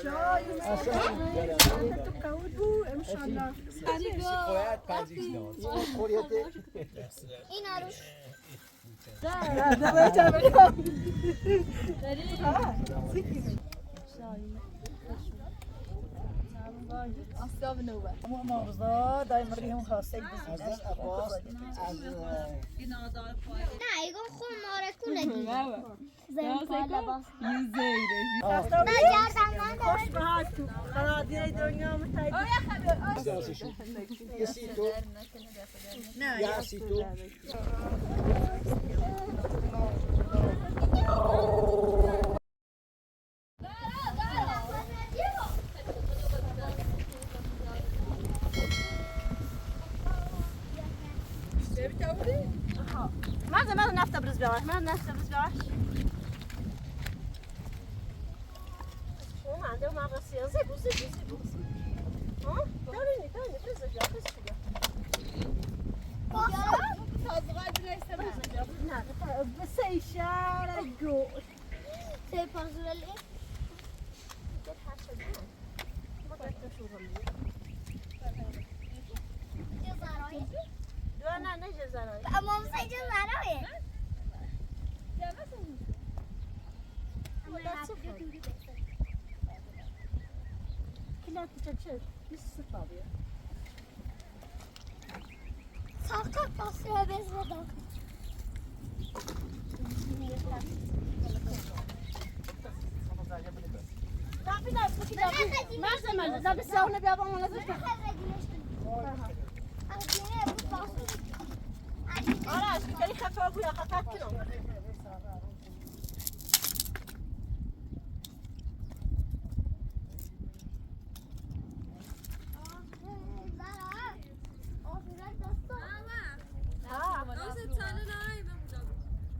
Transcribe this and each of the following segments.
این عروس آسیا به نوبه اما مغزا دایم ریهم خاصه بزنش عباس از نه ایگو خون مارکونه دی زن پالا باس yüzeydi. نه گردن من خوش بهار تو خرادی دنیا متعدد یه سی تو نه یه سی تو من نفت برز بیاش من نفت برز بیاش شما عندهم مغازه زیبوسی ها دارینی برز بیاش نه بس اشاره جو سی پازولی نه جزرایی اما سی جزارایی كلها تتشل نص طابية ساقط تصير بس بدك تعرفي لا ما زمان لا بس هون بيابا ولا زفت خلاص كلي خفوا ابويا خفات كيلو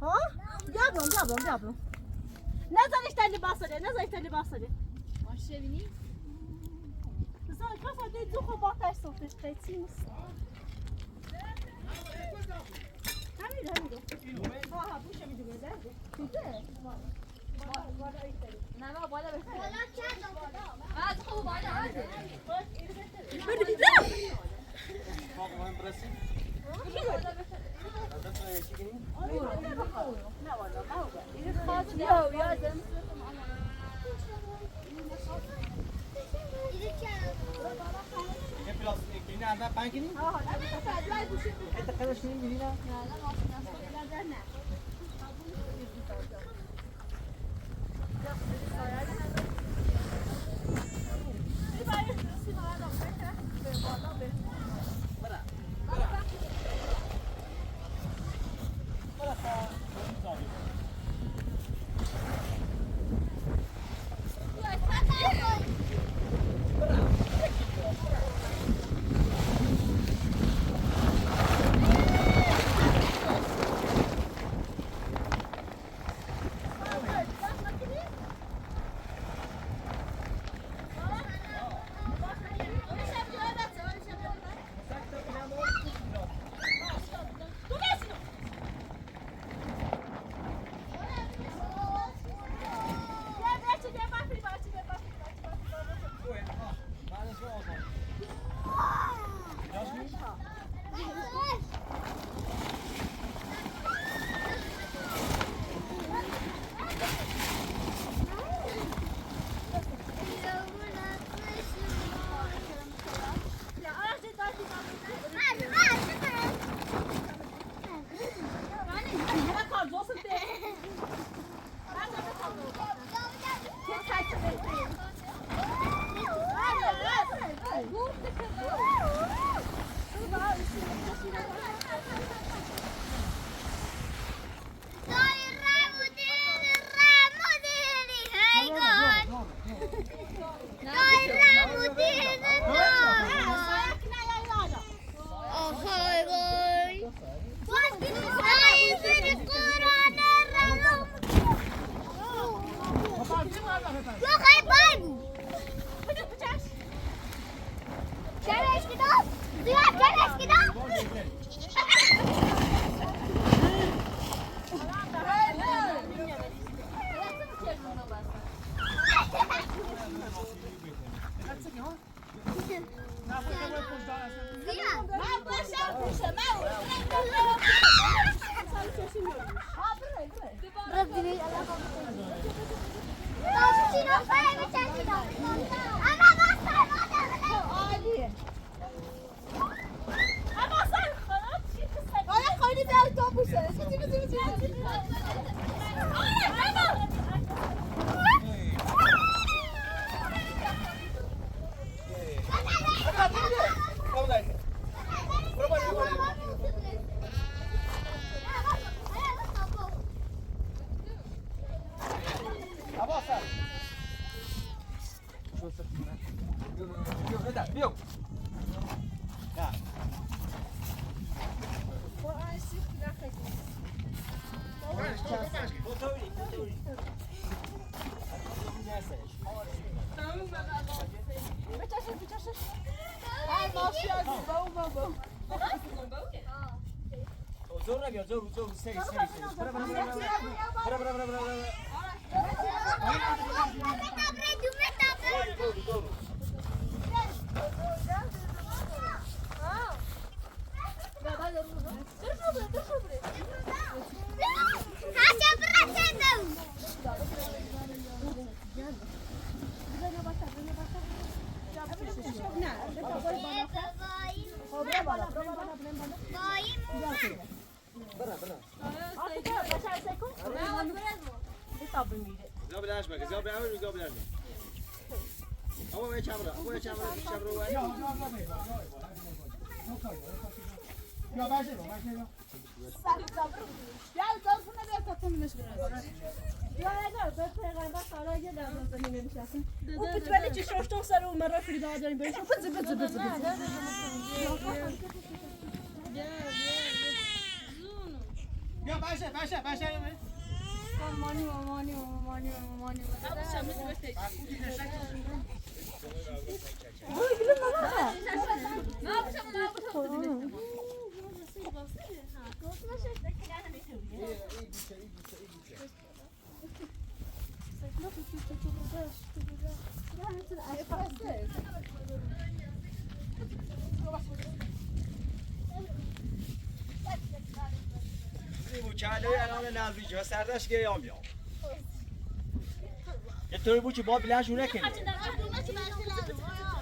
ها جابلون نزل تاني باصلي ماشي بینی؟ زال كفا دي دوخو باطاش صوتش تايتينس همین ها بوشه میدونه ده نه ما بالا بخیر ولا كذا از خوب بالا عادي چاله الان نزدیک و سردش گیام یا یه طوری بود که با بلند شونه کنه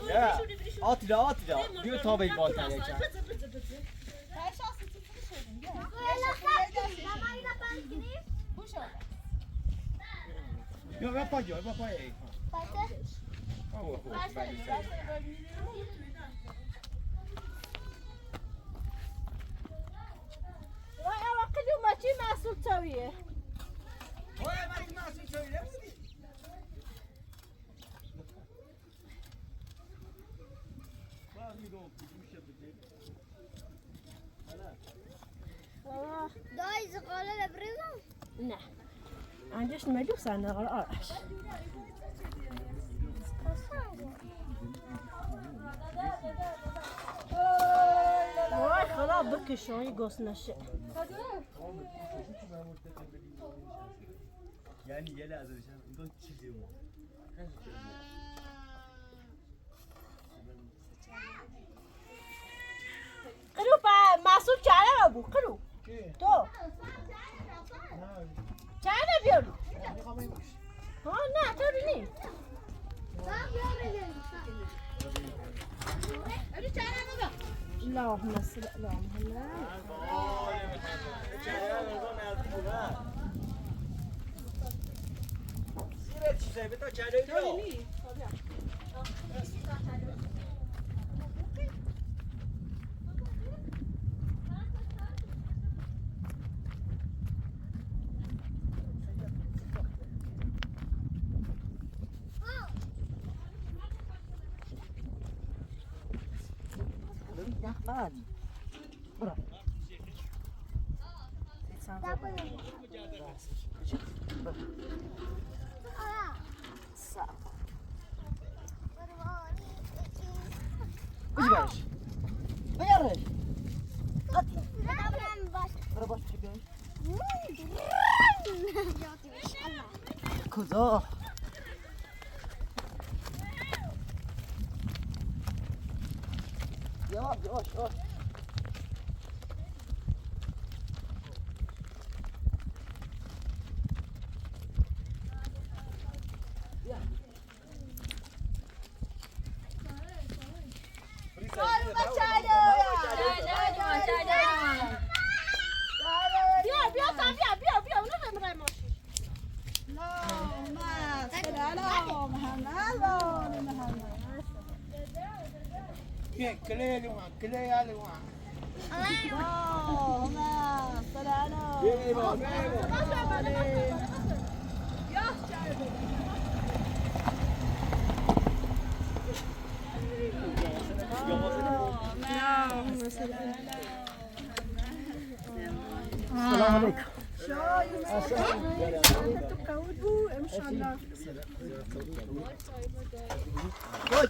یا آتیلا بیو تا به بالتر یکم یا با پای چی محصول تویه؟ محصول تویه بودی؟ دای زغاله لبریزم؟ نه عندش ملوس أنا آرش وای خلاص بکشون گوس نشه یعنی یه لحظه بشن این چیزی ما قلو با محصول چهره رو بو قلو تو چهره بیارو ها نه تو نی اللهم صل على محمد چیزایی به تا چهره بیارو Hadi. Bırak. Sağ. Ucuz. Bayarış. Hadi. Bırak baş çıkıyor. Kuzu. یواش یواش یواش السلام عليكم.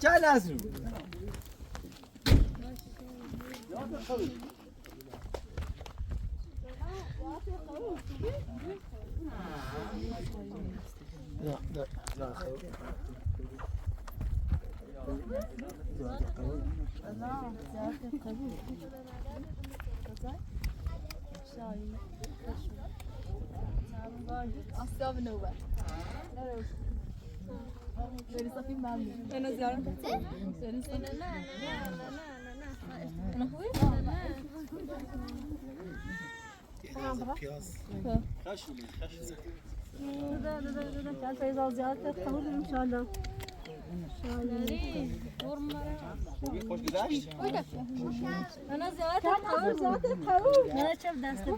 چند از Asla bir nöbet. Nereye? Beni sapayım ben mi? Ben az yarım. Beni sapayım. Ana huyu? پیاز خشومی Gel Feyza ziyaret kalır inşallah. خوش گذشت Ana ziyaret Kalır zaten kalır. Ne çab deste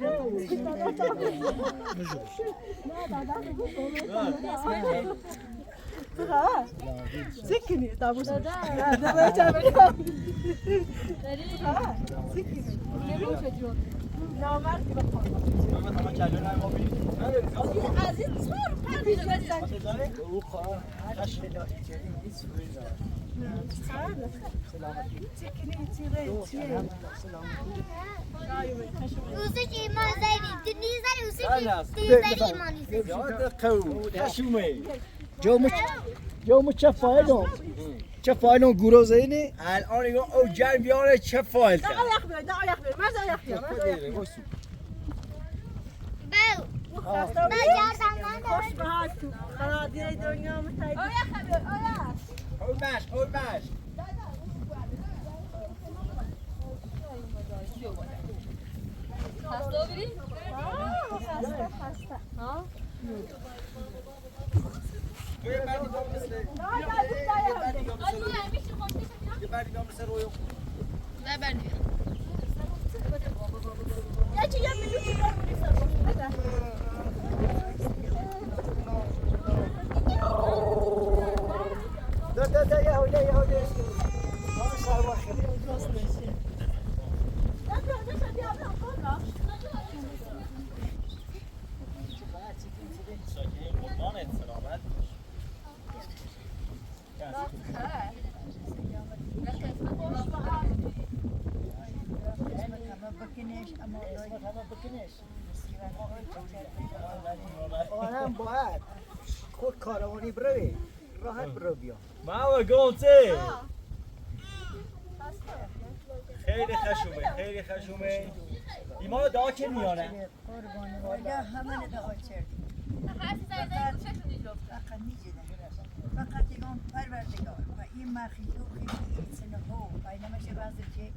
Sikini tabu. Da böyle çabuk. Sikini. Yemin çocuğu. Namar gibi kalır. اما کلون هم آبی Aziz sor. Kalbini versen. او خواهر خشم Sikini içire. Usuş iman zeyni. Dinizler usuş iman zeyni. یاد قو خشومه جومو چه فایلون چه فایلون گروزینی الان او جرم بیاره چه فایل Da ayak ver, da ayak ver. Maz ayak ver. Maz ayak ver. Ben Hasta ben yardan Hoş bahar. Kara diye dünyamı taydı. Ayak abi ayak. Olmaz olmaz Hasta biri? Hasta. Ha? یه بردی گام مثل یه بردی گام مثل یه بردی گام مثل روی Ne ben? Ya ki ya milli Hadi. ده يهودي يهودي ما صار واحد آنم باید خود کاروانی بروی راحت برو بیا ما گونته خیلی خشومه خیلی خشومه ایمان دعا که میانه قربانی والا همه دعا کردیم فقط نیجیدن فقط ایمان پروردگار و این مخیلوق خیلی سنه ها و اینما چه وزر که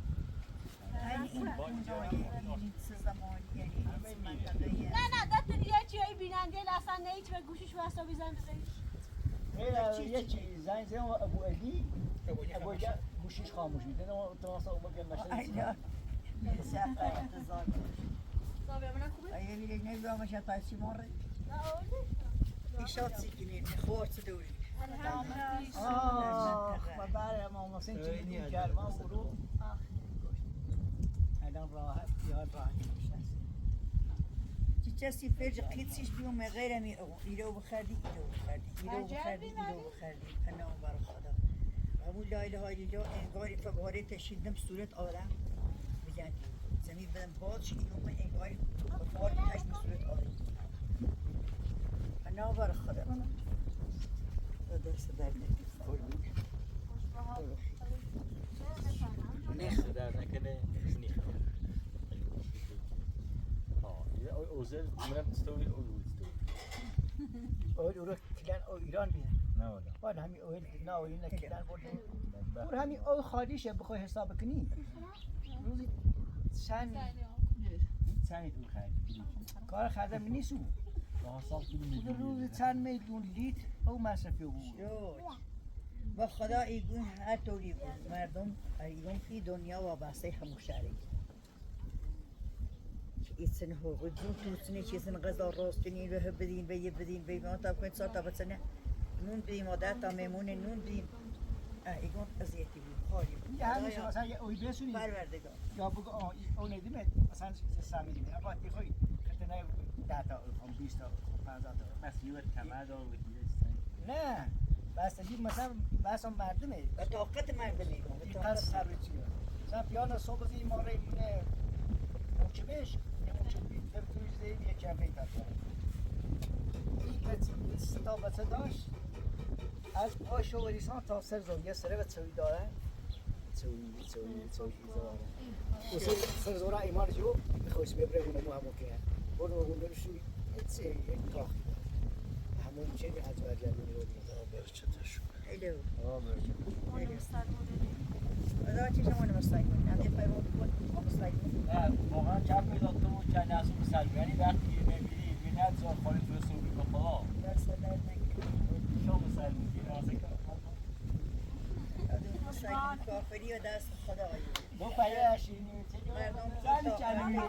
این اونجای این زمانی یعنی این منطقه نه دست دیگه چیه بیننده اصلا نه هیچ به گوشش واسه بزن یه چیز زنگ زدم ابو علی ابو علی گوشیش خاموش میده نه تو اصلا اومد گم اینا سفر انتظار اگه بیرگ نمیدونم شد پسی ماره ایشاد سیکنی خورت دوری و برای امام حسین چیزی کرد ما برو الان راحت خیال راحت کسی فرج قیتسیش بیوم غیر می ایرو بخردی ایرو بخردی پناه بر خدا قبول لا اله الا الله انگاری فباره تشیدم صورت آدم بگن زمین بدم بادش اینو انگاری فباره تشیدم صورت آدم پناه بر خدا دست در نخ در سر منم استوي أول اول رو کلان او ایران بیه نه ولی حالا همین اول نه اول نه کلان برد و همین او خالیشه بخوای حساب کنی روزی چند سنی تو خیلی کار خردم نیستو حساب کنیم روزی چند میلیون لیتر او مصرفی بود و خدا ایگون هر طوری بود مردم ایگون این دنیا وابسته هموشاری ایسن حقوق جون توسنه چیزن غذا راست کنین و بدین به یه بدین به ما تا کنید ساعت بسنه نون بدیم عادت تا میمون نون بدیم ایگون ازیتی بود خالی بود یه همیشه مثلا یه اوی بسونی پروردگار یا بگو او ندیمه مثلا سامیدیم اما تی خوی خطنه 10 تا 20 تا 50 تا مسیوت کمر دار و نه بستگی مثلا بحثم مردمه و طاقت مردمی این قصد سر چیه مثلا پیانا صبح زی ماره اینه موچه بش موچه بیتر توی زیر یک کم بیتر این کتی ستا بچه داشت از پای شوریسان تا سر زوریه سره و چوی داره چوی داره و سر زورا ایمان جو بخوش ببره اونه مو همون که برو اونه شوی چه یک کاخی همون چه می از برجه رو برچتش ایلو برچه خدا چی شما نمستاییم همه پیمان بود نمستاییم نه واقعا کم پیدا تو چند از اون سلبی یعنی وقتی میبینی بینت زار خالی توی صوبی با خدا دست درد نکنه شما سلبی که رازه کنم نمستاییم کافری و دست خدا دو پایه شیرینی مردم زنی کلمه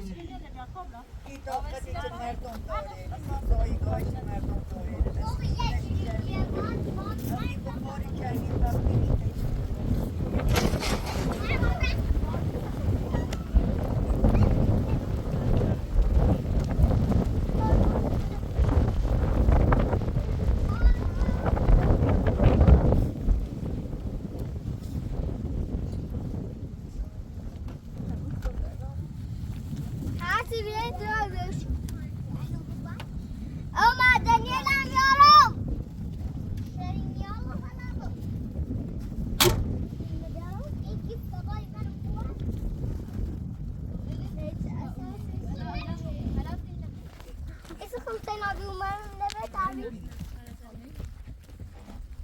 این طاقتی که مردم داره زایگاهی که مردم داره همین بخاری کردیم وقتی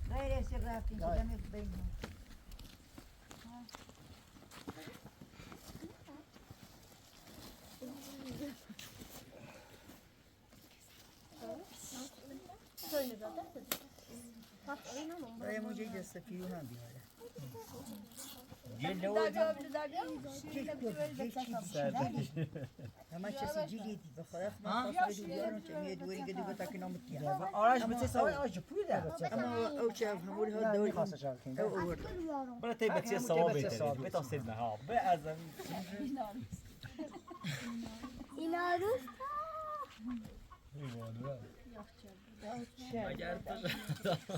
غير يصير رافين كده مبين برای موجه جسته پیو هم بیاره همه چیزی جیلی دی بخدا خدا خاص رو بیارم که میاد دوری که دیگه تا که نامتی آرش بچه سوی آرش پویده اما او چه همون ها دوری خاصه شد او اورد برای تی بچه سوا بهتره به تا سید ها به از اینا رو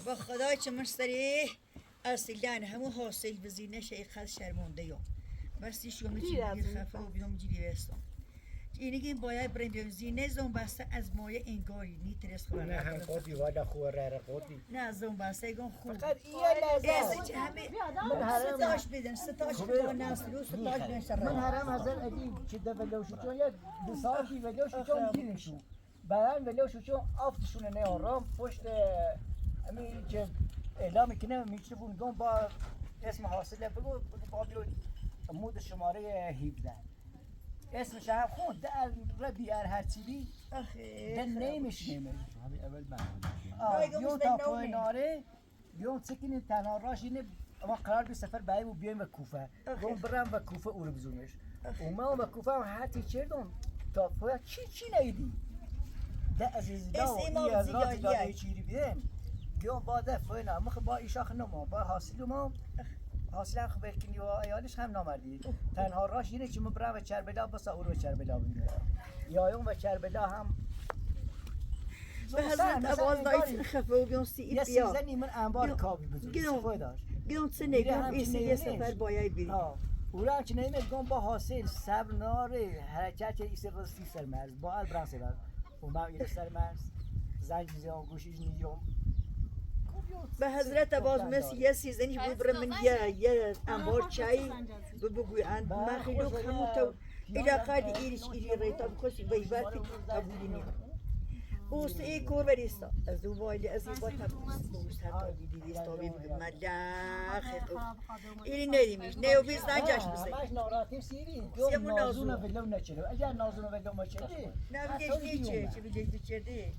با خدا چه مشتری اصیلان همون حاصل بزینه شیخ شرمونده یوم بس شو میگی خفه و بیام جیلی رستم اینگه باید بریم زینه زون بسته از مایه انگاری نیترس خبر نه هم خودی والا خوره خودی نه زون بسته گم خوب فقط این لحظه همه ستاش بدن ستاش بدن ناس رو ستاش بدن من هرم هزار ادیم که دولوشو چون یک دو ساعتی ولوشو چون گیرشو بعدن ولوشو چون آفتشونه نه آرام پشت همین که اعلام کنه میتونم گم با اسم حاصله بگو بابلو مود شماره 17 اسمش هم خود در ربی هر چیزی ده نیمش نیمه همین اول من بیون تا پویناره بیون سکنین تنها راش اینه اما قرار بی سفر باید و بیایم و کوفه گم برم و کوفه او رو بزونش اومه و کوفه هم حتی چردم تا پویا چی نیدی ده عزیزی دا و ای از راتی داده چیری بیدن بیون با ده پوینا مخ با ایشاخ نما با حاصل ما حاصل هم خبر کنی و ایالش هم نامردی تنها راش اینه که من برم و چربلا بسا او رو چربلا بگیره یا اون و چربلا هم به حضرت عباس دایت خفه و بیون سی یه بیا سیزنی من انبار کابی بزرگ سفای داشت گیرون سنه گم ایسی یه سفر باید بری او را که نمیده گم با حاصل صبر ناره حرکت ایسی راستی سر مرز با البران سر و ما این سر مرز زنگ زیان گوشیش نیام به حضرت عباس مثل یه سیزنی بود برای من یه انبار چای بگویند من خیلی همون تو إلى قاد إيرش إيري ريتا بخش بيباتي تبوليني بوست إيه كور بريستا أزوبا اللي أزوبا تبوست هذا بدي يستوي ملاخ إلي نريمش نيو بيز نجاش بس همش ناراحتی سیری سیمون نازون نازون. ولو نچره اگر نازون ولو مچره نبيش ديچه چه بيجي بيچردي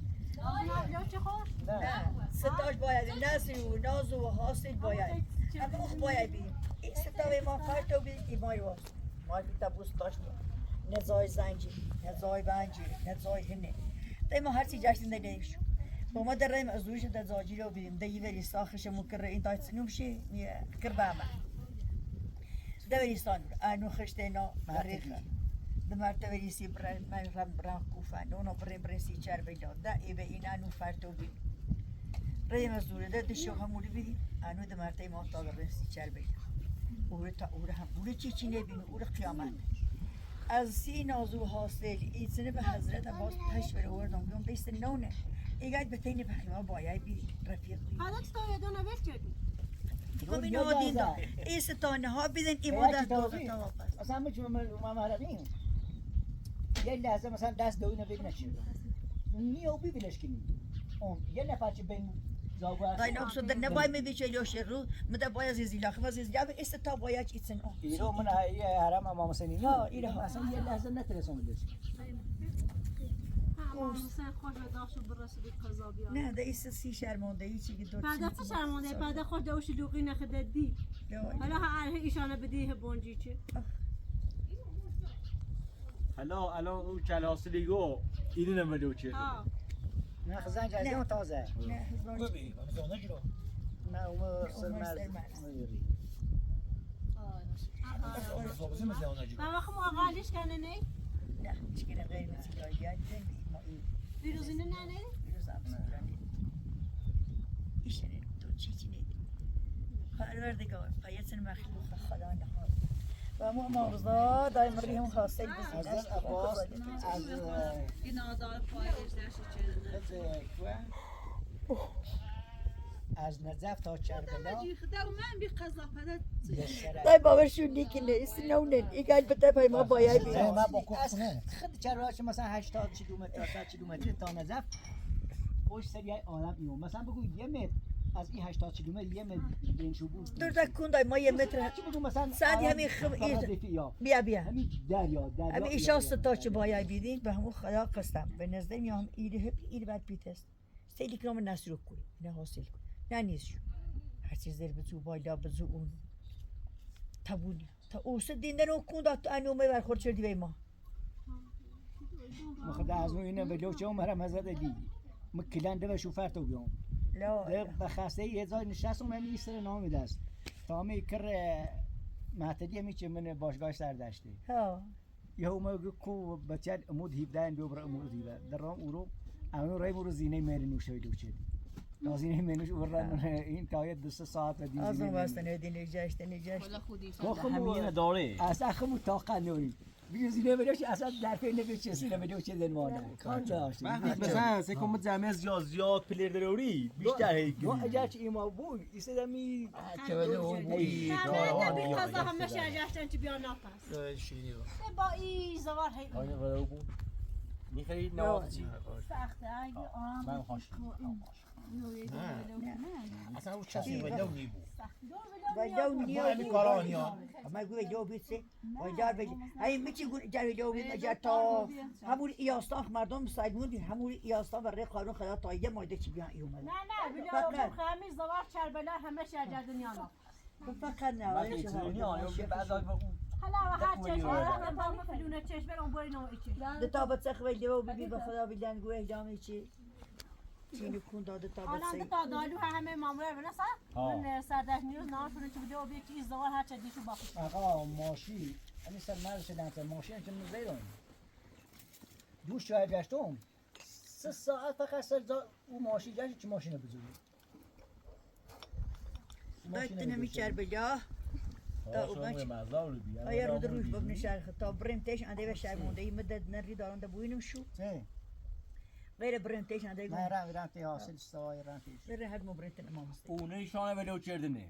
چه خوش نه ستاش باید نسل و ناز و حاصل باید اما اخ باید بیم این ستاوی ما فرد بیم ایمای واس ما بیتا بوستاش نزای زنجی نزای بنجی نزای هنه دايما هرسي جاشتن دا نيمشو وما دريم ازوش دا زاجي لو بيم دا يوري ساخش مكر انت تسنومشي كربامه دا وري صانور انو خشتنا مريخه دا مرتا وري سي برا من رم برا كوفان اونو برين برين سي چار بيدا دا ايبه این انو فرتو بيم ريم ازوره دا دشو همولي بيدي انو دا مرتا ما تا برين سي چار بيدا اوره تا اوره هم اوره چی چی نبینو اوره قیامت از سی نازو حاصل ایتنه به حضرت عباس تش بره وردم بیام بیست نونه ایگاید به تین بخیما باید بی رفیق بی حالا تو یادو نوشت کردی خب این ها دین دا ای ستانه ها بیدن ای مدت داغه تا واپس اصلا میتونم ما مهربیم یه لحظه مثلا دست دوینه ببینه چی نیو ببینش کنی یه نفر چه بین غاين أقصد إنه باي ما بيجي له شر متى باي زيزي لا خفاز زيزي جاب إستتا بايج إتسن ایرو من هایی حرم امام حسینی ها، ایره ها. اصلا یه لحظه نترسون بهش حسین خوش و داشت برسید قضا بیاد نه ده إست سی شرمانده ای چی که دور بعد چه شرمانده بعد خود دوش دوقی نخده دی حالا ها ایشانه بدیه بونجی چه حالا الان اون کلاسلیگو اینو نمیدو چه ها نه خزن جزیه اون تازه نه هزار نه اون سرمرز و وقت ما غالیش کنه نه نه مشكلة غير مسيرة ما ویروزینه نه نه فيروز عم سيراني إيش أنا تو شيء نيدي خالد دقار قياسن مخلوق خلا نهار و ما رضا دايما ريهم خاصة از دست عباس از Binadar paylaşlar şeçerine. از نجف تا کربلا من bir kaza para داي بابا شو نيكي يستنونن إيقال بتابعي ما بايا بي ما از خد کربلا مثلا 80 کیلومتر 100 کیلومتر تا نجف خوش سریع آدم ایون مثلا بگو یه متر از این 80 کیلومتر یه متر بین شو بود دور دا كون داي ما يمتر چی بگو مثلا سعدي همي خب بيا بيا همین دریا همي إيشا ستاش بايا بيدين بهمو خدا قسم بنزدم يام إيده هب إيده بعد بيتست سيدي كرام الناس رو كوي نه حاصل كوي نه نیست شو هر چیز در بزو بالا بزو اون تبونی تا اوست دیندن اون کون داد انو میبر خورد شدی بی ما خدا از اون اینه به لوچه اون مرم هزده دی مکلنده و شوفرتو بیام لا بخواسته یه جای نشستم من ایستر نامی دست تا می کر معتدی همی چه من باشگاه سردشته ها یه همه کو بچه امود هیبدن بیو بر امود هیبدن در رام اورو امون رای برو زینه میری نوشه لوچه لازینه منوش ورن این تایید 2 ساعت و دیگه آزم واسطه ندی نجاشت همین داره اصلا خمو طاقت نداری بیزینه بدوش اصلا در فعل نمی‌چسونه بدوش زنوانه کار داشت مثلا سکم جمعه زیاد پلیر داری بیشتر هیچ ما اگر چه ایما بود ایستادمی نه بی قضا همه شرجشتن چی بیان ناپس با ای زوار هی میخرید نوازی سخته اگه من خوش اصلا اون کسی ولو نیبو وجدو نيو همین کارانیا ما يقول جو بيتسي وجار بيجي هاي ميتي يقول جار جو بيت اجار تا همون ایاستان مردم سایمون دی همون ایاستان برای قانون خدا تا یه مایده چی بیان ایومد نه بیا خمی زوار چربلا همه شرجر دنیا ناپس فقط نه میتونی آیا بعد از اون حالا هر چشم هم با فلونه چشم اون بوی نو ایچه ده تابت سخوی دیو ببی به خدا بیلن گوه جامعه چی چینی کون داده تابت الان سی تا دالو همه مامور بنسا من سردش نیوز نار شده چه بده و بیا چیز زوار هر چه دیشو باخت آقا ماشی این سر مرد شدن تا ماشی که مزیرون دوش جای گشتم 3 ساعت فقط سر اون ماشی گشت چه ماشین بزنی دایت نمی کربلا تا اومد آیا رو دروش ببین شهر تا برمتش انده به شهر مونده ای مدت نری دارن ده بوینم شو غیر برمتش انده نه رنگ تی حاصل استوای رنگ غیر هر مو برمت امام است اونه ایشانه ولو چردنه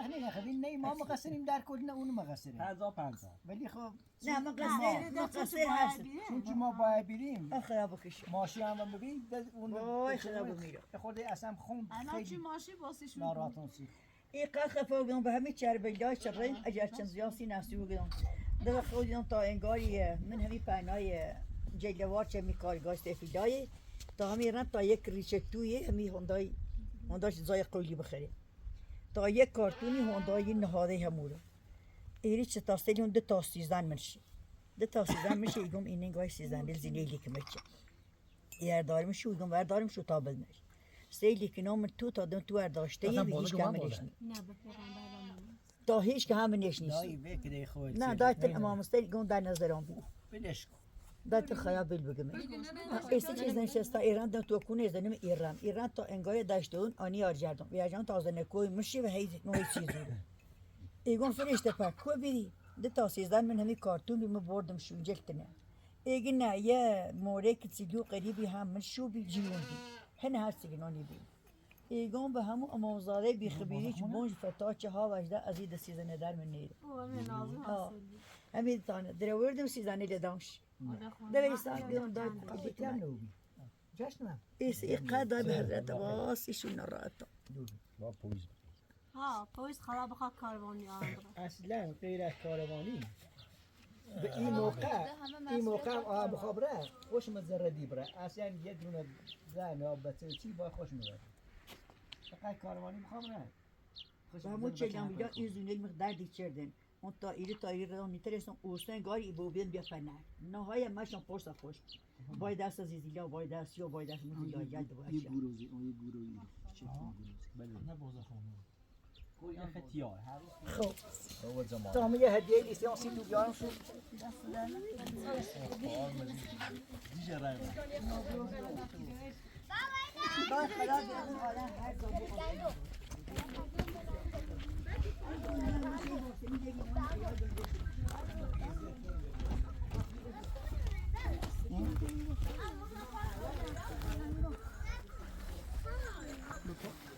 حق نخدیم نه ما مقصریم در کد نه اون مقصره 1500 ولی خب نه مقصر هست چون که ما باید بریم خراب کش ماشی هم ببین اون وای خراب میره خورده اصلا خون الان چی خیلی ماشی واسیشون ناراحتون سی این قد خفا بگم به همه چربیلای چرین اگر چند زیاسی نفسی بگم در خودم تا انگاری من همین پنای جلوار چه می کارگاه استفیدای تا همین رن تا یک ریشه توی همین هونداش زای قولی بخره تا یک کارتونی هوندای نهاده همورو ایری چه تاستیلی اون 2 تا 13 منشی 2 تا 13 منشی ایگم این انگاری 13 دل زیلی که میشه اگر دارم شو ایگم ور دارم شو تا بدنش سیلی که نام تو تا دم تو ور داشته یه هیچ کم نشنی تا هیچ که هم نشنی دایی بکده خود نه دایت امام مستری گون در نظرم بی بدش کن دایت خیال بگم ایستی چیز نشسته ایران دم تو کنه زنم ایران تا انگار داشته اون آنی آرجردم بیاجان تازه نکوی مشی و هیچ نوعی چیزی ایگون فرشته پاک کو بیری 2 تا 13 من همین کارتون بیم بردم شون جلتنه ایگی نه یه موره که چیلو قریبی هم من شو بی جیون بی هنه هر سیگنانی بی ایگون به همون امامزاده بی خبیری که بونج فتا چه ها وجده از این 13 در من نیره همین تانه در وردم 13 لدامش در ایسان بیان دای کم نوبی جشنم ایس اقاده به حضرت واسیشون نراتا با پویز ها پویز خراب بخواد کاروانی آره اصلا غیر از کاروانی به این موقع آب خبره خوش مزردی بره اصلا یه دونه زن یا بچه چی با خوش میبره فقط کاروانی بخوام نه همون چه نمیده این زونه مقدار دیچردن اون تا ایری رو میترسن اوستن گاری بوبین بیا فنر نهایی ماشون پرسا خوش باید دست زیزیلا باید دست یا باید دست میلا جلد باید یه گروزی اون یه گروهی چه بله نه بازه خونه کوی اختیار هر خب اول زمان تا همه هدیه لیسانسی تو بیارم شد دیگه رای باید خدا بیارم آدم هر زمان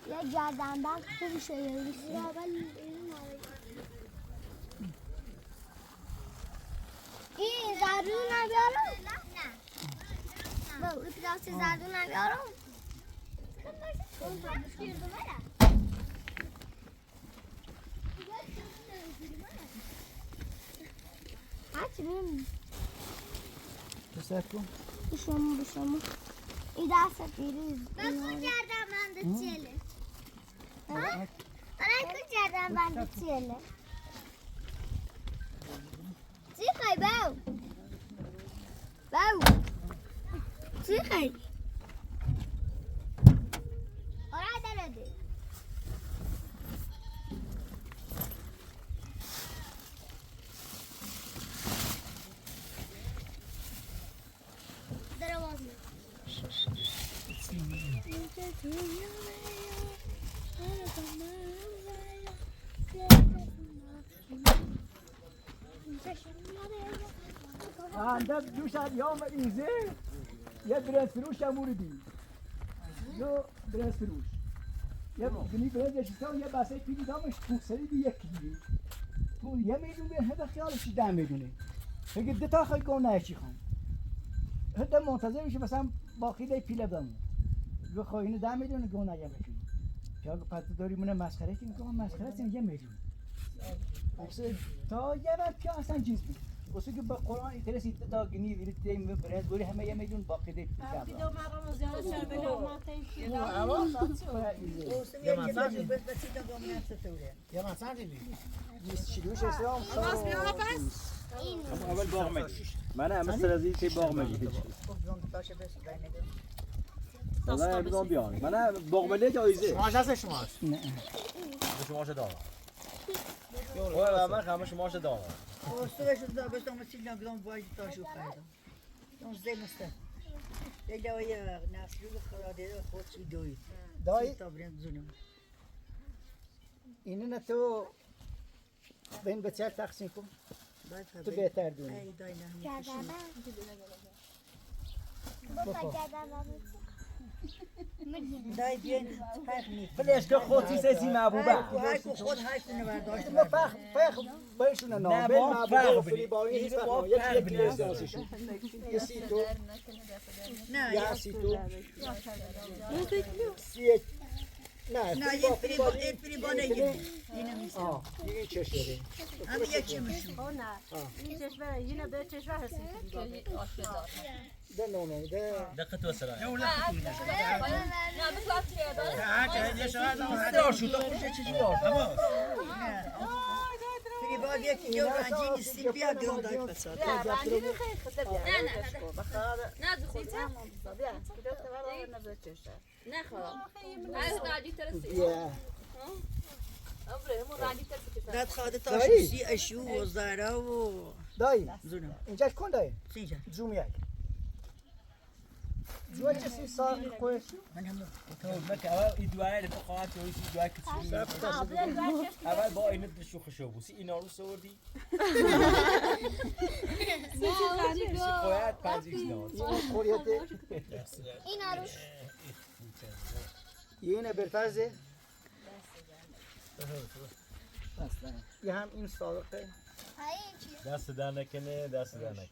یه گردنبند خوب شده این زردون نمیارم؟ نه با این پلاس زردون نمیارم؟ هرچی بیم بسرد کن بشم این دست بیریز بکن گردن بند چیله آره کن گردن بند چیله چی خواهی باو چی خواهی آره داره عندك دوش اليوم ايزي يا برنس فروش يا موردي يا برنس فروش يا بني برنس يا شتاو يا باسي فيدي دامش توصلي بي يكلي تو يا ميدون بين هذا خيالش دام ميدوني فقد دتا خي قونا شي خان هذا منتظر مش مثلا باقي دي بيلا دام لو خوينه دام ميدون قونا يا بشي يا قد داري من مسخره كي نكون مسخره سن يا ميدون تا یه وقت که اصلا چیز بود واسه که با قرآن اینترسی تا گنی ویرت تیم برد گوری همه یه میلیون باقی دید ویدیو مقام زیاد شد به لغمات این یا مثلا دیدی 26 اسلام اول باغ مگی من هم مثل از این که باغ مگی والله بدون بیان من باغ مگی جایزه شماش هست شماست؟ نه شماش دارم اوه من خمه شماش دارم استوش دا بستم مسیل نگران باید تاشو خریدم اون زی مسته یه جایی نسلو خراده خود چی دوید دایی تا برند زونم اینه نه تو بین بچه تقسیم کن تو بهتر دونی ای دای نه گردن بند دای بیاین فرق نیست. فلش که خودی سیسی محبوبه هر کو خود هر کو نورداشت ما فرق بهشون نه بین محبوبه فری با این هیچ فرق یکی ازدواجشون یه سی تو نه یا سی تو نه نه یه فری با نگیریم اینو میسیم این چشمه همه یکی میشون این کشور یه به کشور هستیم ده نه ده دقت وسرا نه بس فری با یکی جو رنجی نیستیم بیا گرون دای فساد نه خلاص هذا راجي ترسي داد خواهد تاشوسی اشو و زاره و دایی زونم اینجا کن دایی سینجا زوم یک زوم چه سال کوش من همون تو مك اول ادوار فقاعات ويسي ادوار كثير اول با این دشو خشو بوسی اینا رو سوردی شکایت پنجیش ناد کوریته این عروش یه نه برفرزه یه هم این سابقه دست در نکنه دست در نکنه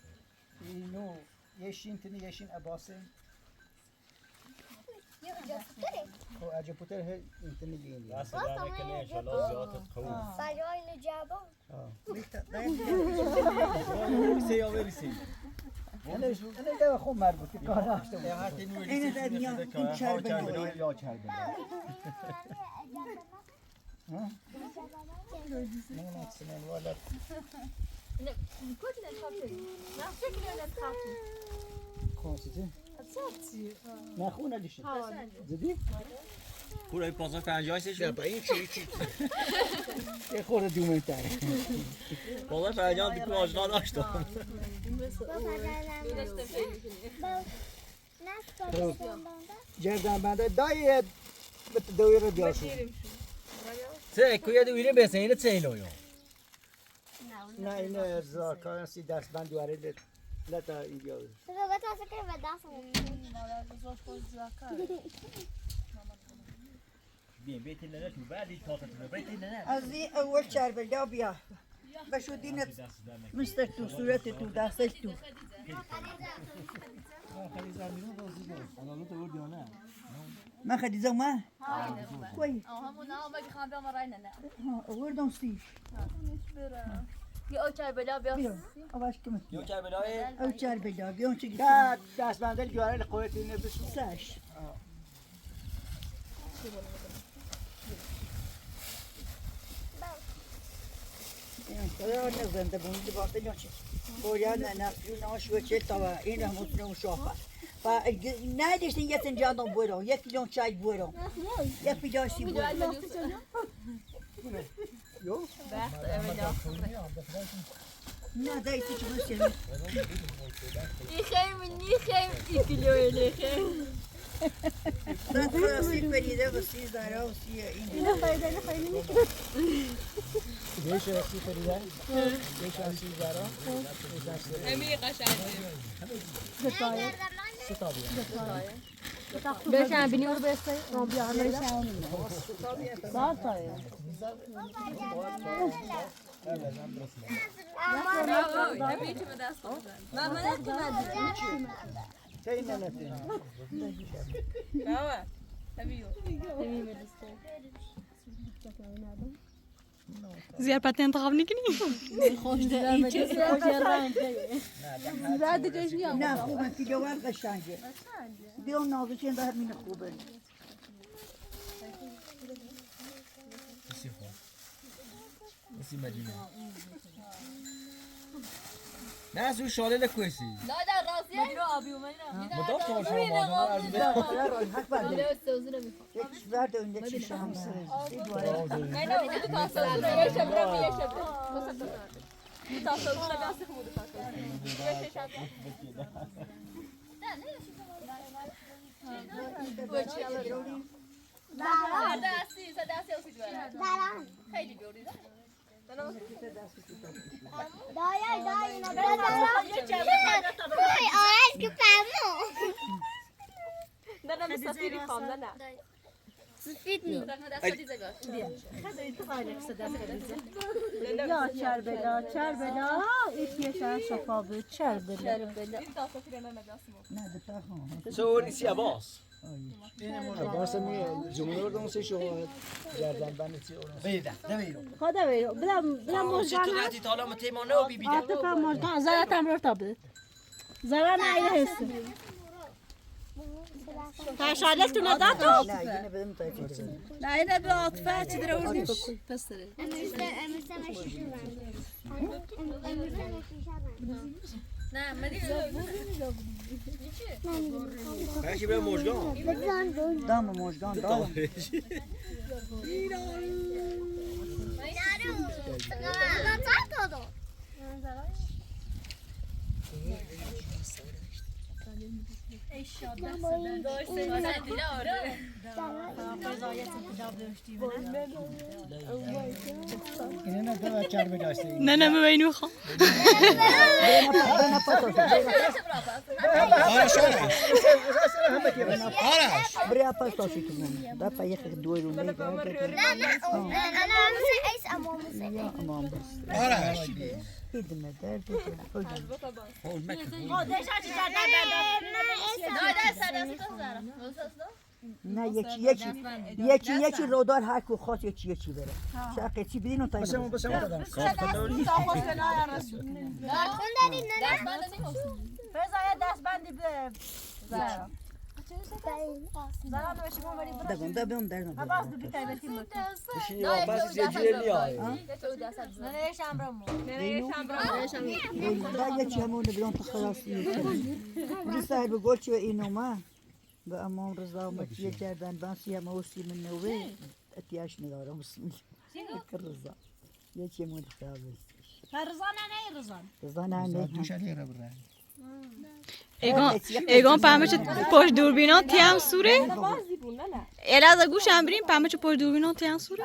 اینو یه شینتنی یه شین عباسه او اجا پوتر هی اینتنی گینی دست در نکنه انشالله زیادت قوی برای نجابا بریسه یا بریسه انا ده خو مربوطه کار داشتم این در میان این چربنای یا چربه ها نه سنن ولا کنسیتی نه خونه دیشی زدی پورای 550 سش با این چی یه خورده دومتره 550 دیگه آشنا داشتم جردن بنده دایی دوی رو بیاشو سه کویا دویره بسینه چینو یو نه این ارزا کارنسی دست بند دواره لتا اینجا بیم بیتی نه تو بعدی تا تو بیتی نه از این اول چربلا بیا بشو دینت مستر تو صورت تو دستش تو ما خدیزه ما کوی آوردم سیش يا بلا بیا آواش کم یو چه بلای او چربلا بیا چی دست بنده دواره قوت اینه بسو ساش یا نزنده بوندی باطل یا چی باید نه ناش و چه تا این هم مطمئن شافه و نداشتین یه تنجادم برو یک کیلو چای برو یک پیداشی برو یو نه دایی تو چی بسید داد خلاصی فریده و 13 و 30 این دیش رسی فریده دیش رسی زارا بشن بینی رو بسته چه این ننتی زیاد پتی انتخاب نکنی؟ نه خوبه کیلوان قشنگه بیام نازشین در همین خوبه بسی مدینه نه سو شاله لکویسی لا در راسیه مدیرو آبی اومدی مدام تو شما حق برده یک ورد و یک شام نه نه تو تاسو یه شب یه شب تاسو رو بیاست خود تاسو یه شب نه دستی دستی اوسی جوره خیلی بیوری دایی آرش که فرمو نه مسافری خام نه سفید نی یا چربلا چربلا ایتیشان شفا بود چربلا نه دفعه خواهم صور ایسی عباس عباس می جمله رو دونسه شو گردن بند چی اون بیده نمیرو خدا بیرو بلم مجان چطور نتی تا حالا متیمانه و بیبیده عاطفه مجان زرت هم رو تابه زرا نه هست تشالش تو نداد لا yine benim tayfım. نه اینه به عاطفه چی در آوردی پسره باشی به مجگان Dam mojdan dam. اینه نه تو چربلا است نه نه من اینو میخوام Buraya pasta sütüm. Da payık doyurum. لا انا ايس امام Ya aman bas. آرش Gidime derdi. هون مکن Ne yeki rodar her ku khas yeki bere. Şaka çi bilin o tayfım. بسمو بسمو دادم خون دارین نه فضای دست بندی به زرا زرا نوشی من ولی برای Da ben derdim. باز دو بیتای بتیم بشینی آباسی زیجیلی آی نه شامبرمو Da yeki hamon bilan takhlas Bu sahibi golçi ve inoma. Ve amam rıza matiye kerden ben siyah mavsi min nove. Etiyaş ne var mısın? Rıza. Yeki hamon takhlas. رزانه نه رزان Rıza ne? دوشالی را برای ایگان پامچ پشت دوربینان تیام سوره اراز گوشم بریم پامچ پشت دوربینان تیام سوره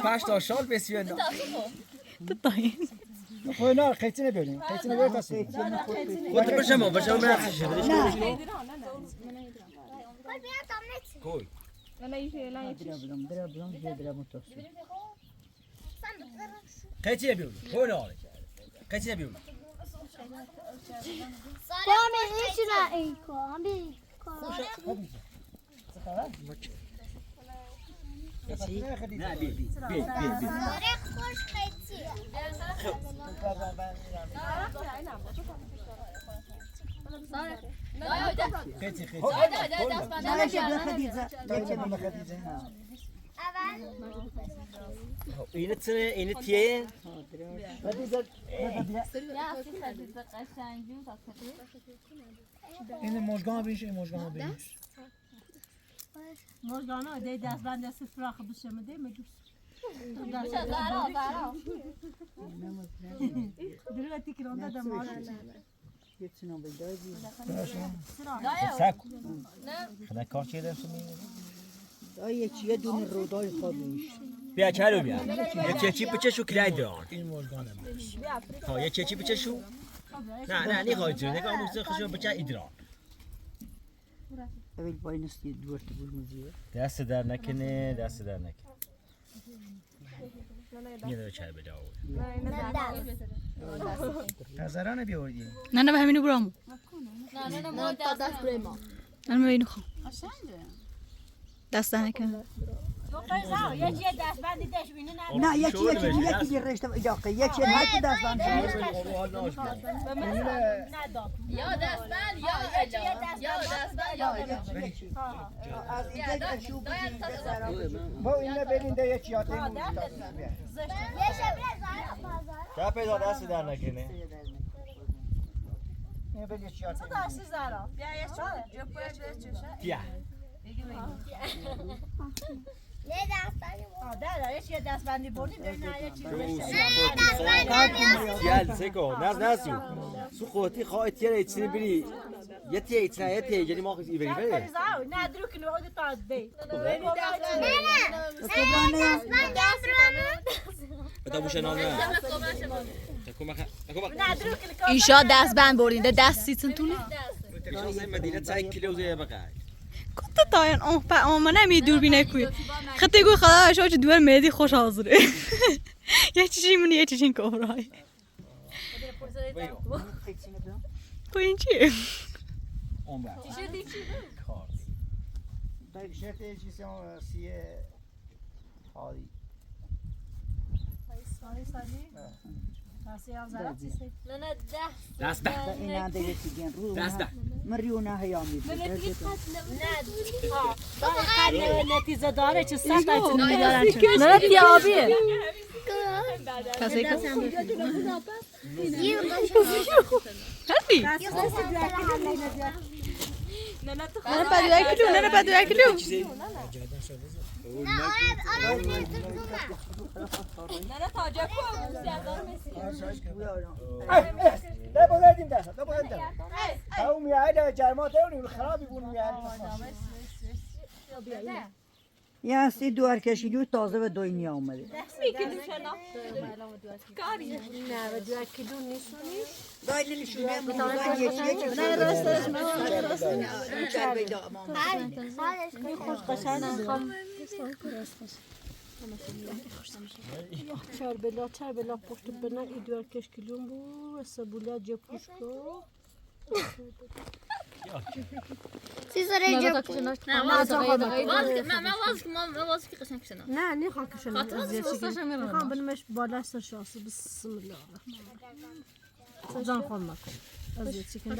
پاش تا شال بسیار تایی خو نه خیتی نبریم خیتی نبریم تاسی خود بشم من نخشش کوی خیتی نبیون کوی نه خیتی نبیون کامی ایش نه ای کامی نه بی خوش خیلی خیتی خیتی Ne yapıyor Hadize? خدیجه اینه تنه اینه تیه خدیجه این مجگان بیش این مجگان بیش مرجانه دی دست بند دست فراخ بشه مده مدوس دلوقتي كده ده مال Geçsin o bedayı. سک خدا کار چه دارم Ay yeki dün rodar khabiş. بیا چالو بیا یه چیچی بچشو کرای دار این مجگان بیش ها یه چیچی بچشو نه نخوای تو نگاه موزه خشو بچه ایدران Evet baynısı dört bulmuyor. دست در نکنه دست در نکنه یه داره چای بده نظرانه بیاوردی نه نه به همینو برامو نه من اینو خوام دست ده نکنه یکی دست بند دش بینه Ne yeki bir reşte yok yeki her ki ders ben. یا دستبند یا الا یا دستبند یا الا Az izleyip şu با اینه برین ده یکی آتیم یه شبیه زهرا بازار چه پیدا دست در نکنه اینه برین یکی آتیم داشتی زارا بیا یه بیا نه دستانی بود یه دست بندی بردی ببین یه چیزی گل سکو نزو سو خودتی خواهی تیره ایچنی بری یه تیه ایچنه یه تیه یعنی ما خیلی بری بری نه درو کنو اودی تا دی بتا بوشه نامه نه درو کنو ایشا دست بند بردین ده دست سیتن تونه تكشف مدينة 9 كيلو زي بقى كنت طاين ما نمی دوربینه کوی خطی گو خدا شو چه دوار مهدی خوش حاضره یه چیزی منی یه چیزی کارای کوین چیه اون بعد طيب شفت ايش يسمون سي هذه دست ده این انده چیگن رو دست ده مریونه هیامی نتیجه داره چه سخت است ندارن نه تیابی کسی که نه بدو اکلو نه تاجر کو لا بولدين ده لا بولدين ده او ميعاد جرمات اوني الخراب يكونوا ميعاد یا سی دوار کشیدی تازه به دنیا اومده دایلی نشونه من یکی نه راستش چهار بلا پشت بنا ایدوار کشکیلون بو سبولا جپوشکو سیزاره جا نه نخواه کشنم میخوام بنمش بالا سر شاسو بسم الله جان خون مکن از یه چیکن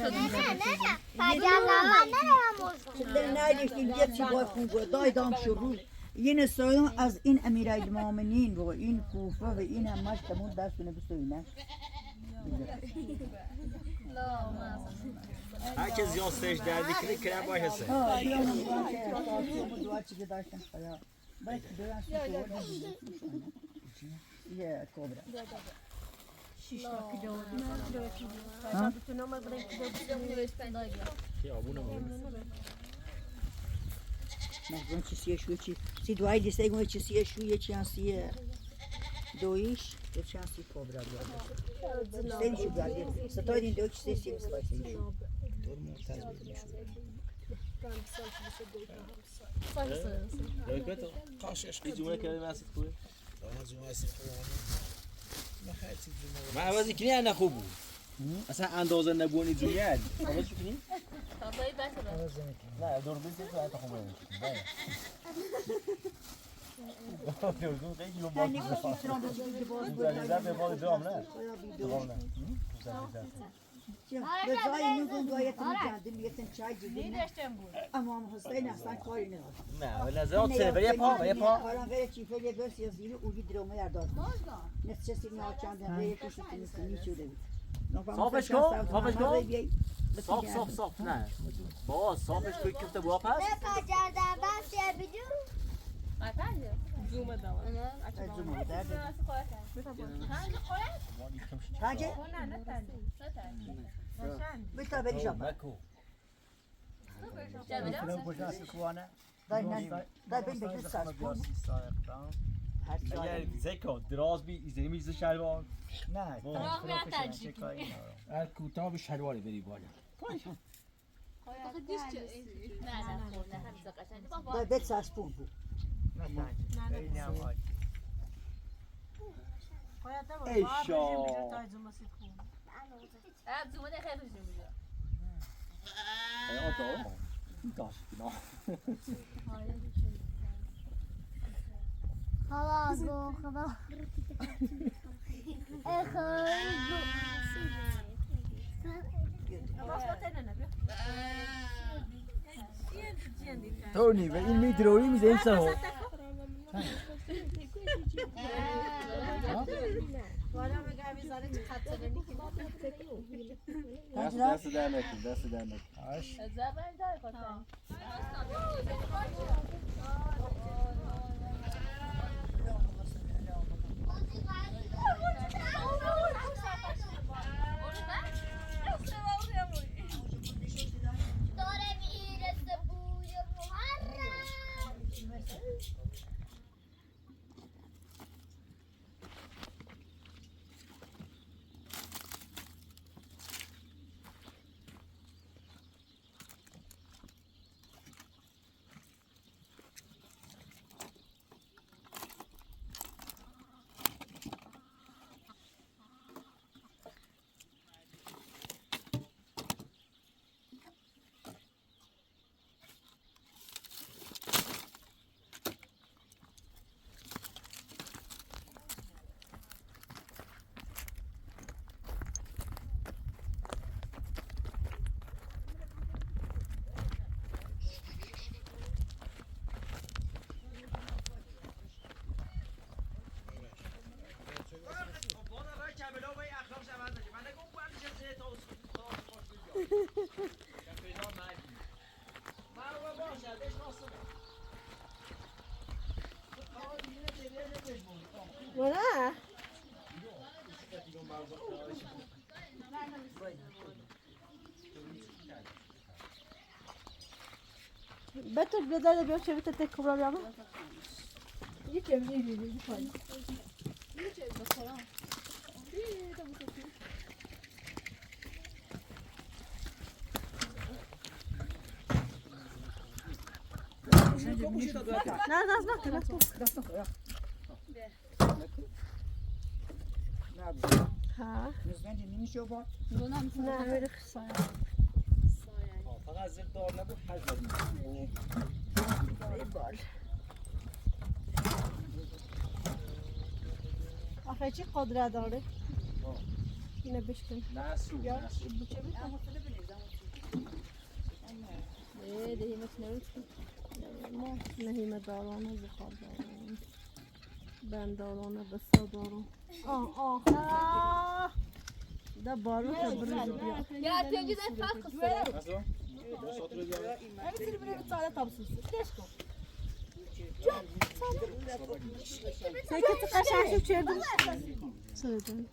دای دام شروع این سایون از این امیرالمومنین و این کوفه و این همش تمون دستونه بسوینه هر که زیاد سرش دردی کنی کرم باشه سر یه کبرا مخزون چیزیه شو چی سی دوای لیسته گونه چیزیه شو یه چیانسی دویش یه چیانسی کبرا بیاد سری شو بیاد ستای دین دو چیزی سی مسلاتی شو ما عوضی کنی انا خوب بود اصلا اندازه نبونی جویل عوض کنی؟ نه دوربین تو انت خوب نمیشه دوربین خیلی لومبا به بال جام نه به جای نگون گایتون جندیم یکتن چای جدیم اما هم حسین اصلا کاری ندارم نه به نظرات سر یه پا حالا غیر چیفه یه برس یا زیرو اولی درومه یرداد نسچه سیمی ها چندن غیر کشتی نیستی نیچوده بود صافش کن صاف نه با صافش کوی کفته بوا پس زوم دام زومه درده چنجه؟ بیتا بری شما دای بین بگیر ساز کن اگر زکا دراز بی ایزنی میزه شلوار نه کوتاه به شلواری بری بالا دای بیت ساز پون بود ایشا خلاص گو خدا تونی به این میدروی میزه این سر دست در نکن ولا بتر بدل بیا چه بتر تک کبرا بیام یکی میگی پای نه نه ها نزدن نمیشه با نه میره خسایه فقط زیر دار نبود حجم بال آخه چی قدرت داره اینه بشکن نسو ما نهیمه دارانه زخار دارانه بندارانه بسا داران آه ده بارو که بریز بیا Ya teyze de fark kısıyor. sen kötü kaşar çördün söyledin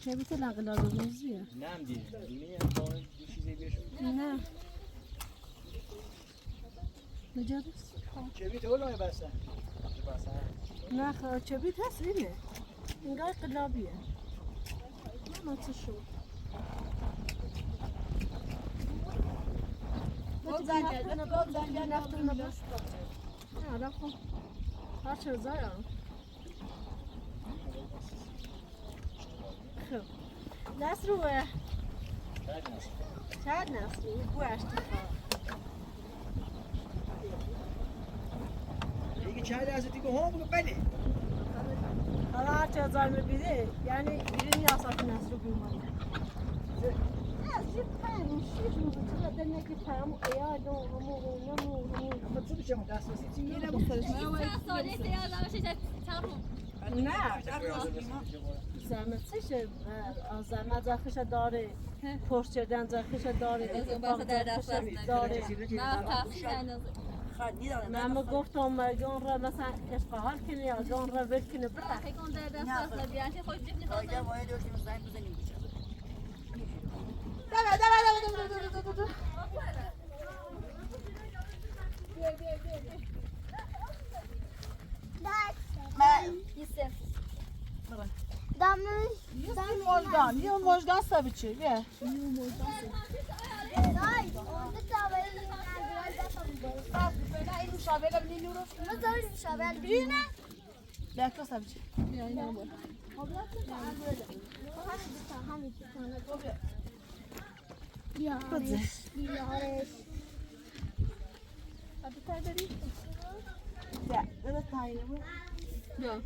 çebite lagılar benziyor نم دید دونی امکان دو چیزی بیشون نه نجارس چبیت اولای بسن نه خب چبیت هست اینه اینگاه قلابیه ما چه شو نه خب هر چه زایم خب نصروه چند نصروه گوشت دیگه چند از دیگه هم بله حالا هر چه زایم بیده یعنی بیرین یاسات نصرو بیمانی از یه پنج شیش روز چرا دنیا که پیامو ایادو اما تو بچم دسترسی چی Yine bu sarışma. Sen söyleyse ya zaman şey tamam. نه زحمتش زحمت زخش داره پرس کردن زخش داره داره Ne tavsiye من گفتم اون را مثلا اشغال کنی یا اون را ول کنی بره فکر کن در دست بیانتی خود دیگه فایده وای داشتیم زنگ بزنیم مجدان یه مجدان سبچه بیا Belki sabıcı. Ya. Hadi tabii. Ya, evet tayini bu. Yok.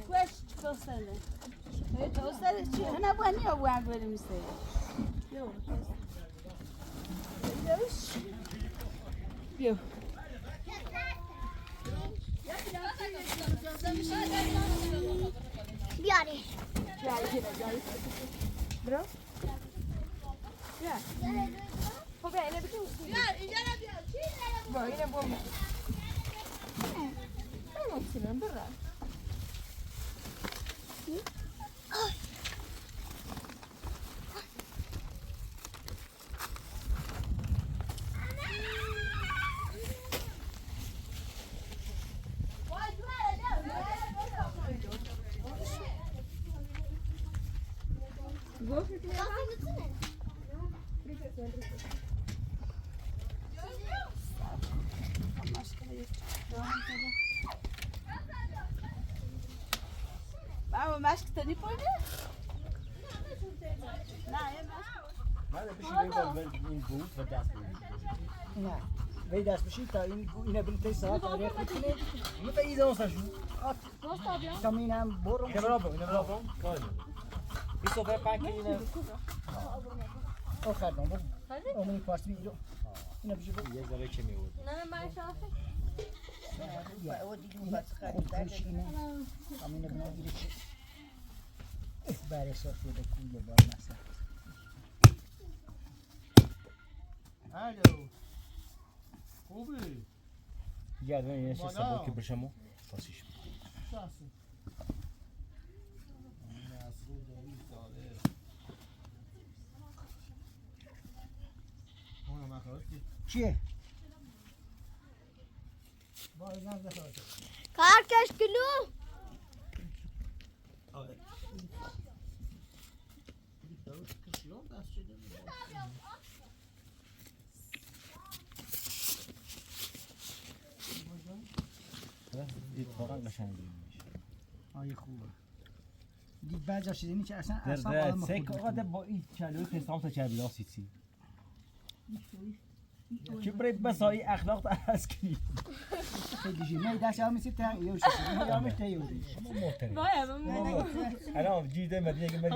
Kuş gösterle. Evet, gösterle. Ana bu ne bu an böyle misin? Yok. Yok. Biare. Bro. Ya. Bu böyle bir şey. Böyle bu. Tamam Sinan, bırak. Baba maşk tani pojde? من بشین این بود و دست بگیر نه وی دست بشید تا اینه بلته ساعت آره خود کنه اینو به ایده اصلا شو کامینم برو اینه برا بگو اینه برا بگو این صفحه پنک اینه آخر نام بود آمونی پارس بیرو اینا بیشو بود یه ذره کمی بود نه من شافه او دیگه اون بس خرید خوش اینه همین بنا گیره چه برای صاف شده کوله بار مثلا الو خوبی گردن یه چه سبا که بشمو فاسیش شاسي مسعود دایی ساله اون ما خواهی چیه؟ باید نزده خواهد کارکش کلو اتفاقا قشنگی آیه خوبه دید بعضی ها شدینی که اصلا در آدم سک خود آقا با این کلوی پسام تا چربیلا سیسی که برای بسایی اخلاق تا از کی خیلی جی می دست هم میسی تا یوشی کنی یا همش تا یوشی محترم باید الان جیده مدینه که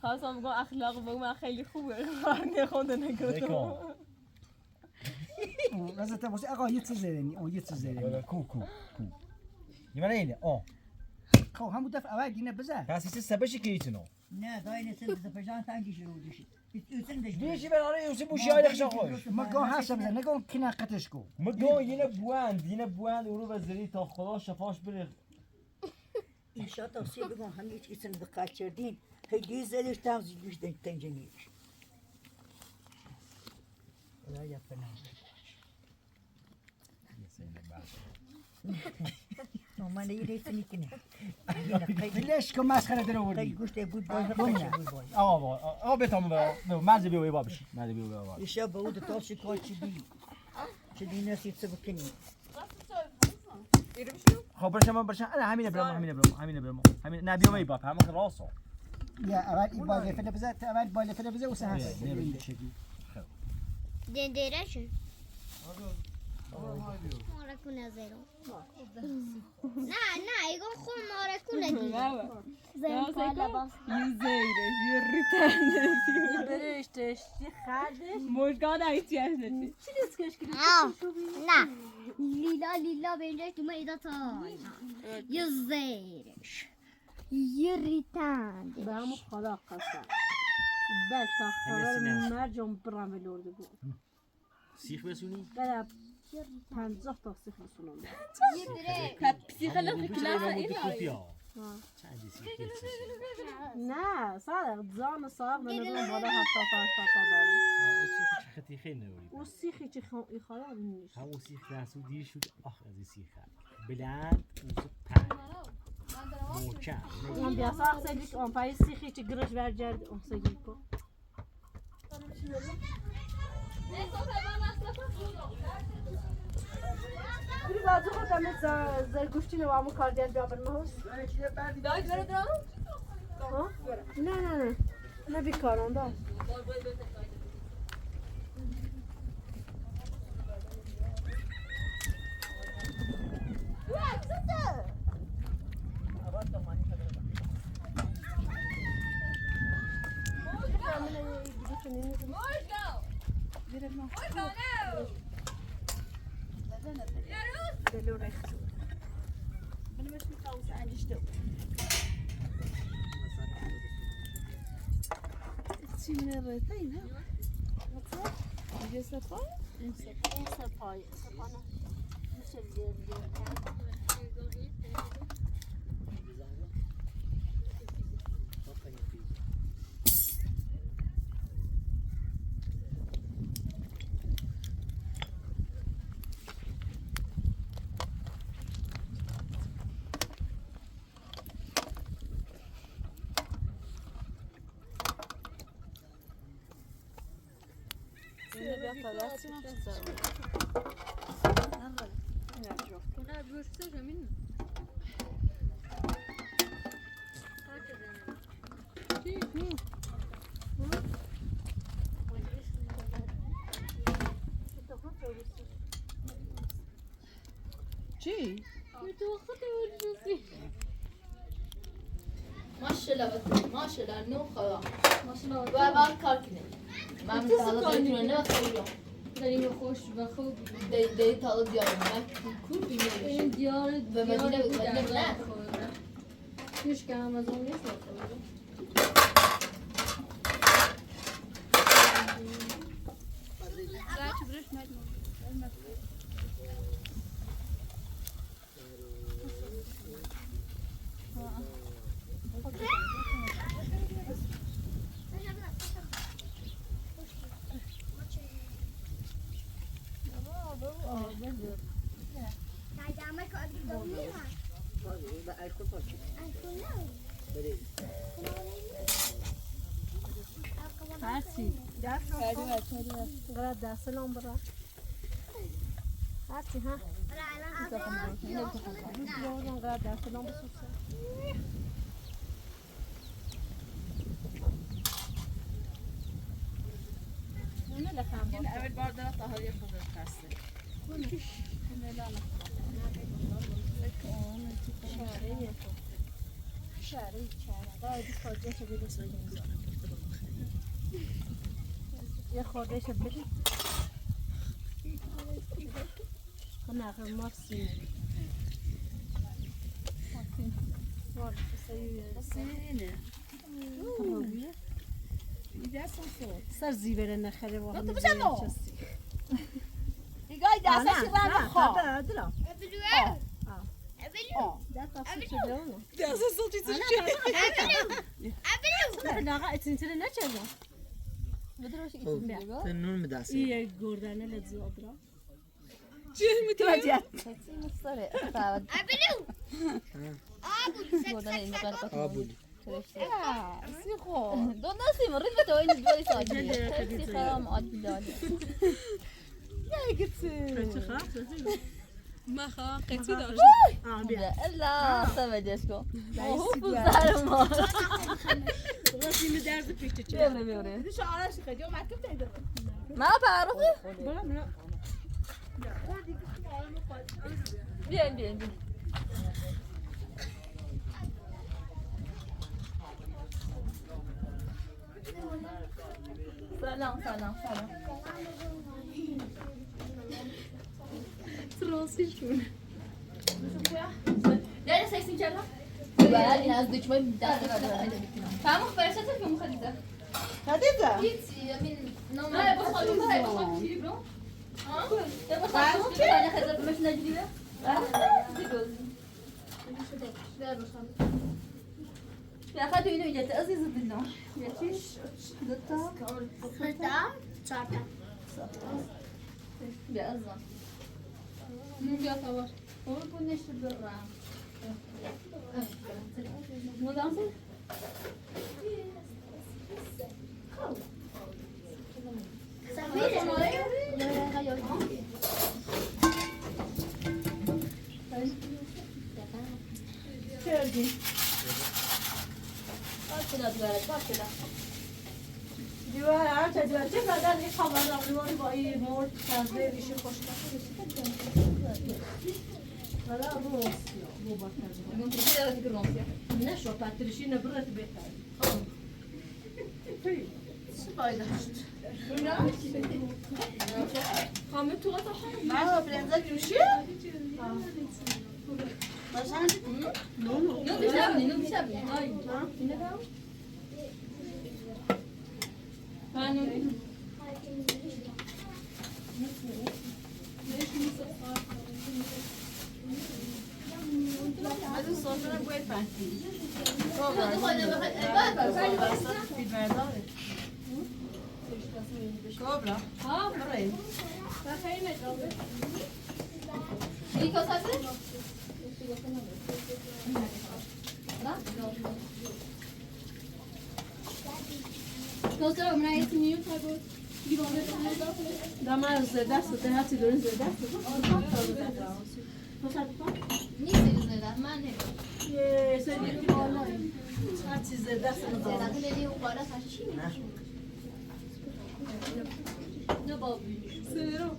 خواستم بگم اخلاق بگم من خیلی خوبه خواهد خونده نگاه رازه تا باشه آقا یه چیز زدنی اون یه چیز زدنی کو یمن اینه خب همون دفعه اول گینه بزن پس چه سبشی که ایتونو نه دای نسل زفجان تانگی شروع دیشی üstün de دیشی برای یوسی بوشی های دخشا خوش مگاه هست بزن نگاه کی نقطش کو مگاه یه بوند اونو بذاری تا خدا شفاش بره inşaat tavsiye bugün hani hiç isini de kaçırdın. Hadi izleyiş tavsiye de tencereyi. Ya yapana. Normal yürüyüşün ikine. بلش که مسخره در Kay آوردی guşte bu boy boy. آقا بتام مرز بیوی بابش مرز بیوی بابش İşe bu da taşı kaçı değil. Şimdi nasıl sabıkını. خب برشم انا همینه برم همین نبیوم ای باب همون راسو یا اول این بالا فله بزن تا اول بالا فله بزن و سه هست دندرشون ماره کنه زیرو نه ایگون خون ماره کنه دیگه زین پالا باز yüzeydir yürütendir böyle işte kardeş mojgada ihtiyaç dedi نه لیلا بینجا تو میدا تا یه زیرش یه ریتند به همون خدا قسم بس تا خبر مرجم برم بلورده بود سیخ بسونی برم 50 تا سیخ بسونم psikolojik klasa این نه صادق زان صاحب نمیدونم بالا 70 تا دارم خطی خیلی نوری او سیخی چه خواهد نیست همون سیخ رسو دیر شد آخ از این سیخ بلند اوزو پنج موچم اون بیاسا اخسایدیش اون پای سیخی چه گرش برجرد اخسایدی کن بری بازو خود همه زرگوشتی نو همون کار دیان بیابر محوز داید بره درام نه نه بیکاران دار چی؟ ماشاءالله بس ماشاءالله نو خدا ماشاءالله و بعد کار کنه من مثلا دارم نه خیلی داری خوش و خوب دی تا دیار من کور بیاره این دیار به مدینه نه پیش که آمازون نیست هرچی دست سلام برا هرچی ها دست سلام بسوسه اول بار دارم تحالی خود دسته شعری قاعدی خواهده شده بسید یه خورده شد بدید کنه اخر مرسی سر زیبره نخره واقعا نچستی دیگای دستش رم خواه ادرا دست اصلا شده اونو دست صوتی تو چه نه اتنیتره نچه نون مدرسه یه گردنه لذو ادرا چه میتونی آبودی دو ناسی مرید به تو این دوی ساعتی خیلی خرام عادی داده چه خواهد؟ ما خواه قطعی داشت بیا الا سمجش کن دایستی بیا سر ما راستی می درد پیچه چه بیاره بیاره شعارش خیلی مکتب تایده ما بعرفه برم نه بیاین بیاین بیاین سلام سلام سلام راسیشون داری سیکسی کردم؟ باید این از دکمه دست تمام فرشته که مخدیده خدیده؟ هیچی امین نه با خالو های با خالو چی برو؟ ها؟ با خالو چی؟ نه خدمت مش نجدی به؟ بیا خدو اینو ایجاد عزیز دلم یکیش دوتا بیا ازم بیا تاور اول کنش برام مو دانسه دیوار هر چه دیوار چه بدن این خبر روانی با این مرد تازه میشه خوشبخت حالا روسیا مو باید نه شو پاتریشی نبرت بهتر سپای داشت خامه تو تا ما برنزا جوشی مثلا نو بیشتر نو بیشتر از سوزن باید پنتی کبرا ها برای این کاسه Dostlar, ben yetim yiyor tabii. Bir bana دامار زده سوته هاتی دورن زده نیست زده من نه. یه سری بالا هاتی زده سوته زده کلی اون بالا سرچی. نه بابی. سرو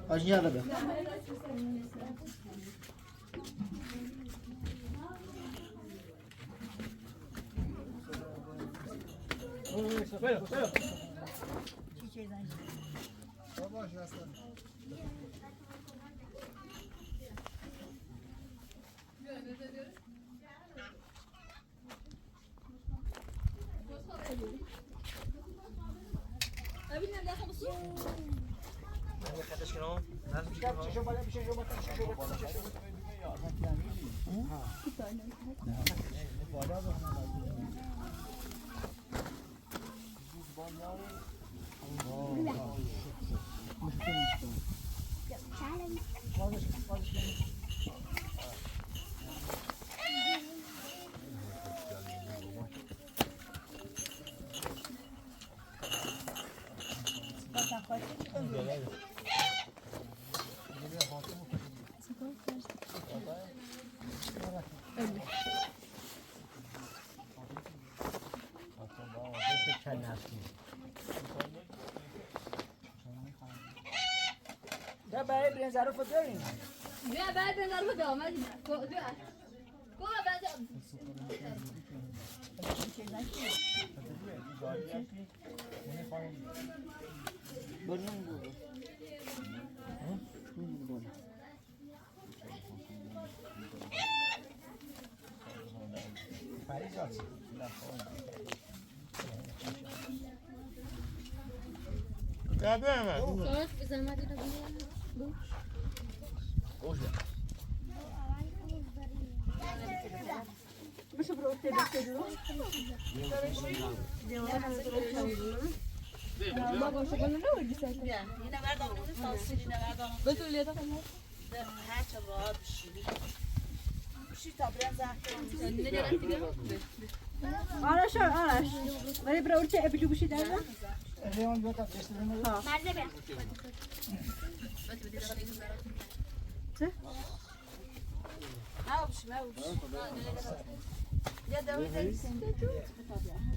آجی بده. ده برای برنج رو داریم. بیا بعد بزن رو داماد کو بشه برو ته بشه درو ما باشه کنه نه دیگه سر اینه بردم اون تاثیر اینه بردم بتول لیتا کنه ده هر چه راحت بشی بشی تا برنج آرش ولی برو ته ابلو بشی در لیون دو تا دست نمیده. مرزه بیا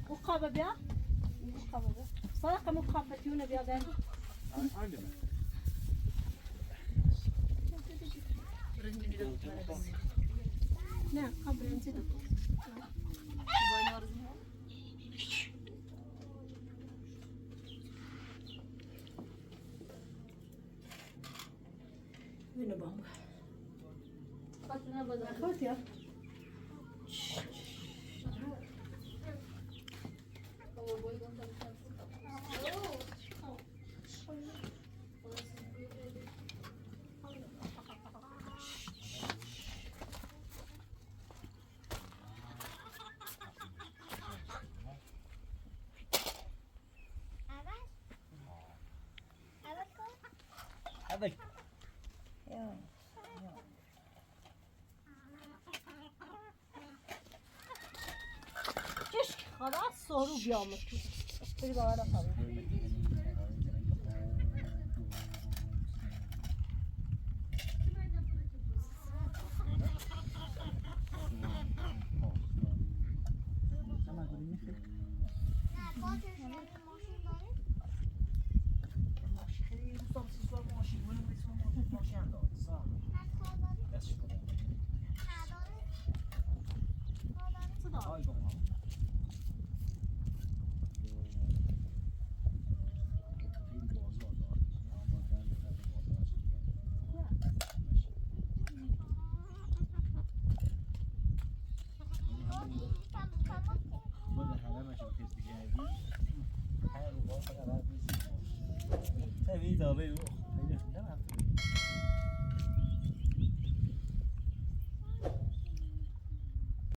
مقابة بيا صراحة مقابة تيونا بيا ده لا قبل نسيت وين بام خذ يا هذاك كشك خلاص صاروا بيعمل بري بقى ده خلاص Tabii tabii. Hayır, ne yaptın?